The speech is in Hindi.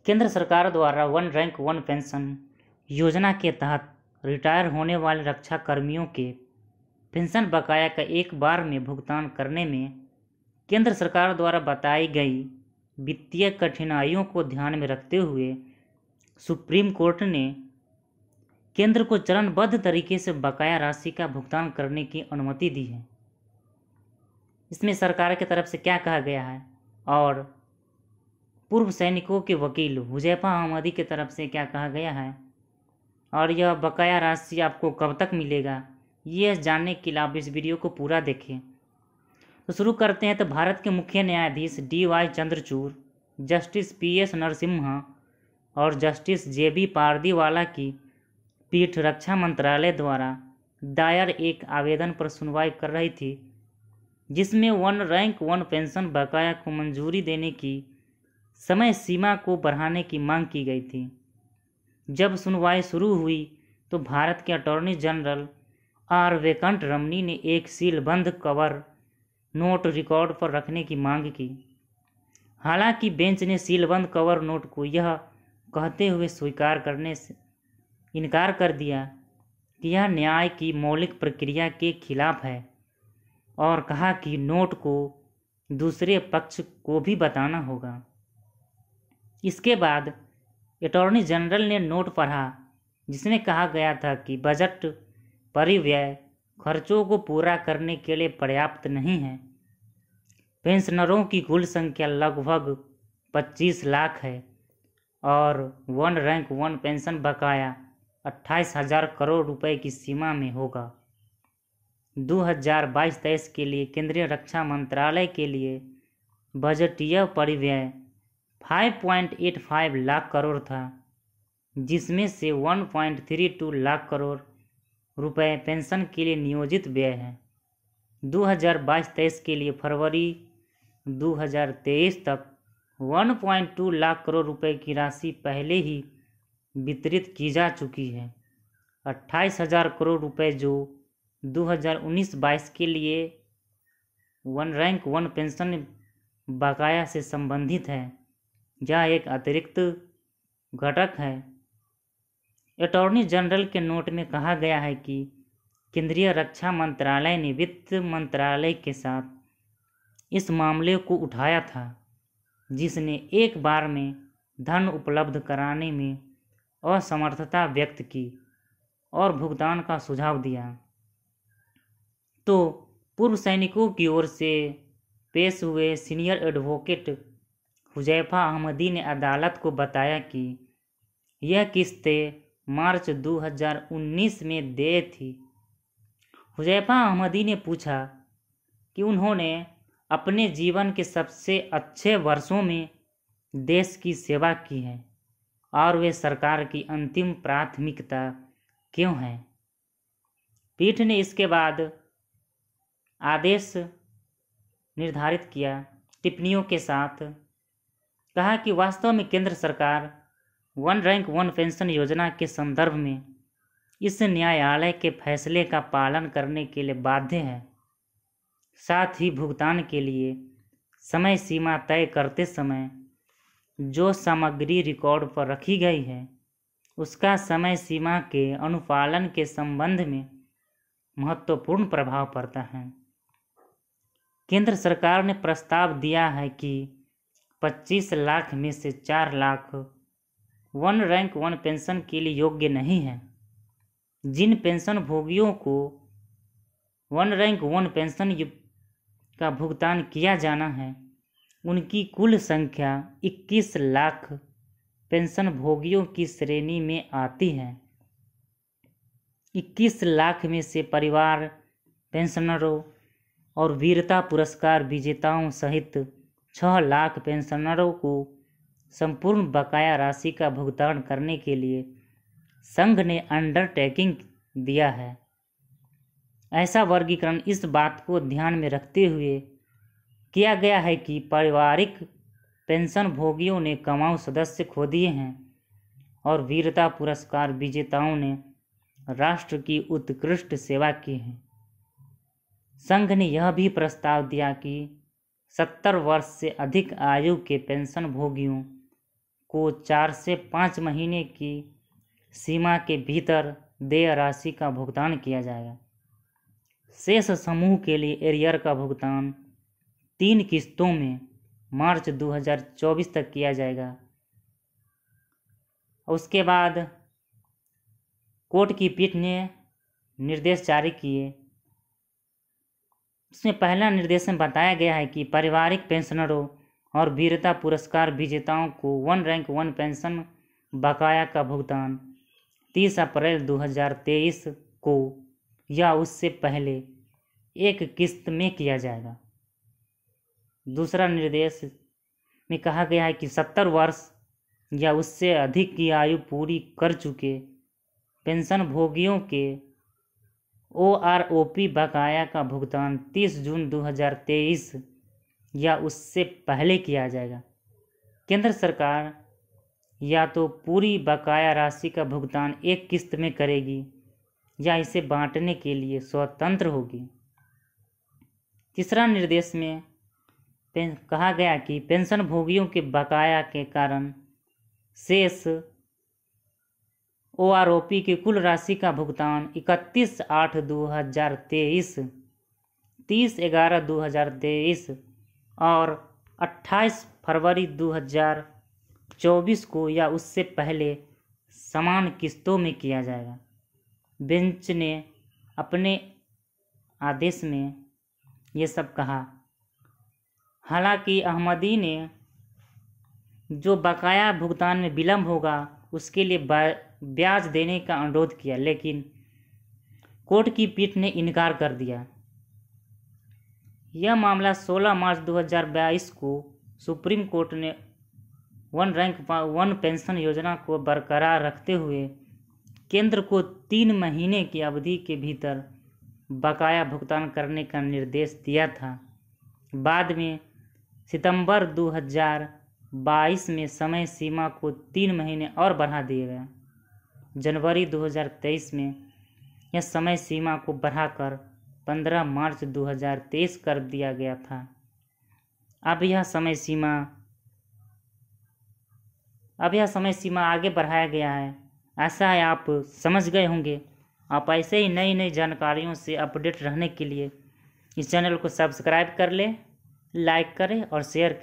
केंद्र सरकार द्वारा वन रैंक वन पेंशन योजना के तहत रिटायर होने वाले रक्षा कर्मियों के पेंशन बकाया का एक बार में भुगतान करने में केंद्र सरकार द्वारा बताई गई वित्तीय कठिनाइयों को ध्यान में रखते हुए सुप्रीम कोर्ट ने केंद्र को चरणबद्ध तरीके से बकाया राशि का भुगतान करने की अनुमति दी है। इसमें सरकार की तरफ से क्या कहा गया है और पूर्व सैनिकों के वकील हुजैफा अहमदी की तरफ से क्या कहा गया है और यह बकाया राशि आपको कब तक मिलेगा, ये जानने के लिए आप इस वीडियो को पूरा देखें। तो शुरू करते हैं। तो भारत के मुख्य न्यायाधीश DY Chandrachud, justice PS Narasimha और जस्टिस JB पारदीवाला की पीठ रक्षा मंत्रालय द्वारा दायर एक आवेदन पर सुनवाई कर रही थी, जिसमें वन रैंक वन पेंशन बकाया को मंजूरी देने की समय सीमा को बढ़ाने की मांग की गई थी। जब सुनवाई शुरू हुई तो भारत के अटॉर्नी जनरल R वेंकटरमणी ने एक सीलबंद कवर नोट रिकॉर्ड पर रखने की मांग की। हालांकि बेंच ने सीलबंद कवर नोट को यह कहते हुए स्वीकार करने से इनकार कर दिया कि यह न्याय की मौलिक प्रक्रिया के खिलाफ है और कहा कि नोट को दूसरे पक्ष को भी बताना होगा। इसके बाद अटॉर्नी जनरल ने नोट पढ़ा, जिसमें कहा गया था कि बजट परिव्यय खर्चों को पूरा करने के लिए पर्याप्त नहीं है। पेंशनरों की कुल संख्या लगभग 25 लाख है और वन रैंक वन पेंशन बकाया 28,000 करोड़ रुपए की सीमा में होगा। 2022-23 के लिए केंद्रीय रक्षा मंत्रालय के लिए बजटीय परिव्यय 5.85 लाख करोड़ था, जिसमें से 1.32 लाख करोड़ रुपए पेंशन के लिए नियोजित व्यय है। 2022-23 के लिए फरवरी 2023 तक 1.2 लाख करोड़ रुपए की राशि पहले ही वितरित की जा चुकी है। 28,000 करोड़ रुपए जो 2019-22 के लिए वन रैंक वन पेंशन बकाया से संबंधित है, यह एक अतिरिक्त घटक है। अटॉर्नी जनरल के नोट में कहा गया है कि केंद्रीय रक्षा मंत्रालय ने वित्त मंत्रालय के साथ इस मामले को उठाया था, जिसने एक बार में धन उपलब्ध कराने में असमर्थता व्यक्त की और भुगतान का सुझाव दिया। तो पूर्व सैनिकों की ओर से पेश हुए सीनियर एडवोकेट हुजैफा अहमदी ने अदालत को बताया कि यह किस्तें मार्च 2019 में देय थी। हुजैफा अहमदी ने पूछा कि उन्होंने अपने जीवन के सबसे अच्छे वर्षों में देश की सेवा की है और वे सरकार की अंतिम प्राथमिकता क्यों है। पीठ ने इसके बाद आदेश निर्धारित किया। टिप्पणियों के साथ कहा कि वास्तव में केंद्र सरकार वन रैंक वन पेंशन योजना के संदर्भ में इस न्यायालय के फैसले का पालन करने के लिए बाध्य है। साथ ही भुगतान के लिए समय सीमा तय करते समय जो सामग्री रिकॉर्ड पर रखी गई है, उसका समय सीमा के अनुपालन के संबंध में महत्वपूर्ण प्रभाव पड़ता है। केंद्र सरकार ने प्रस्ताव दिया है कि 25 लाख में से 4 lakh one rank one pension के लिए योग्य नहीं है। जिन पेंशन भोगियों को वन रैंक वन पेंशन का भुगतान किया जाना है, उनकी कुल संख्या 21 लाख पेंशन भोगियों की श्रेणी में आती है। 21 लाख में से परिवार पेंशनरों और वीरता पुरस्कार विजेताओं सहित 6 लाख पेंशनरों को संपूर्ण बकाया राशि का भुगतान करने के लिए संघ ने अंडरटेकिंग दिया है। ऐसा वर्गीकरण इस बात को ध्यान में रखते हुए किया गया है कि पारिवारिक पेंशन भोगियों ने कमाऊ सदस्य खो दिए हैं और वीरता पुरस्कार विजेताओं ने राष्ट्र की उत्कृष्ट सेवा की है। संघ ने यह भी प्रस्ताव दिया कि 70 वर्ष से अधिक आयु के पेंशन भोगियों को 4 से 5 महीने की सीमा के भीतर देय राशि का भुगतान किया जाएगा। शेष समूह के लिए एरियर का भुगतान 3 किस्तों में मार्च 2024 तक किया जाएगा। उसके बाद कोर्ट की पीठ ने निर्देश जारी किए। उसमें पहला निर्देश में बताया गया है कि पारिवारिक पेंशनरों और वीरता पुरस्कार विजेताओं को 1 रैंक 1 पेंशन बकाया का भुगतान 30 अप्रैल 2023 को या उससे पहले एक किस्त में किया जाएगा। दूसरा निर्देश में कहा गया है कि 70 वर्ष या उससे अधिक की आयु पूरी कर चुके पेंशन भोगियों के OROP बकाया का भुगतान 30 जून 2023 या उससे पहले किया जाएगा। केंद्र सरकार या तो पूरी बकाया राशि का भुगतान एक किस्त में करेगी या इसे बांटने के लिए स्वतंत्र होगी। तीसरा निर्देश में कहा गया कि पेंशन भोगियों के बकाया के कारण शेष OROP की कुल राशि का भुगतान 31/8/2023, 30/11/2023 और 28 फरवरी 2024 को या उससे पहले समान किस्तों में किया जाएगा। बेंच ने अपने आदेश में ये सब कहा। हालांकि अहमदी ने जो बकाया भुगतान में विलंब होगा उसके लिए ब्याज देने का अनुरोध किया, लेकिन कोर्ट की पीठ ने इनकार कर दिया। यह मामला 16 मार्च 2022 को सुप्रीम कोर्ट ने 1 रैंक 1 पेंशन योजना को बरकरार रखते हुए केंद्र को 3 महीने की अवधि के भीतर बकाया भुगतान करने का निर्देश दिया था। बाद में सितंबर 2022 में समय सीमा को 3 महीने और बढ़ा दिया गया। जनवरी 2023 में यह समय सीमा को बढ़ाकर 15 मार्च 2023 कर दिया गया था। अब यह समय सीमा आगे बढ़ाया गया है। ऐसा है, आप समझ गए होंगे। आप ऐसे ही नई नई जानकारियों से अपडेट रहने के लिए इस चैनल को सब्सक्राइब कर लें, लाइक करें और शेयर करें।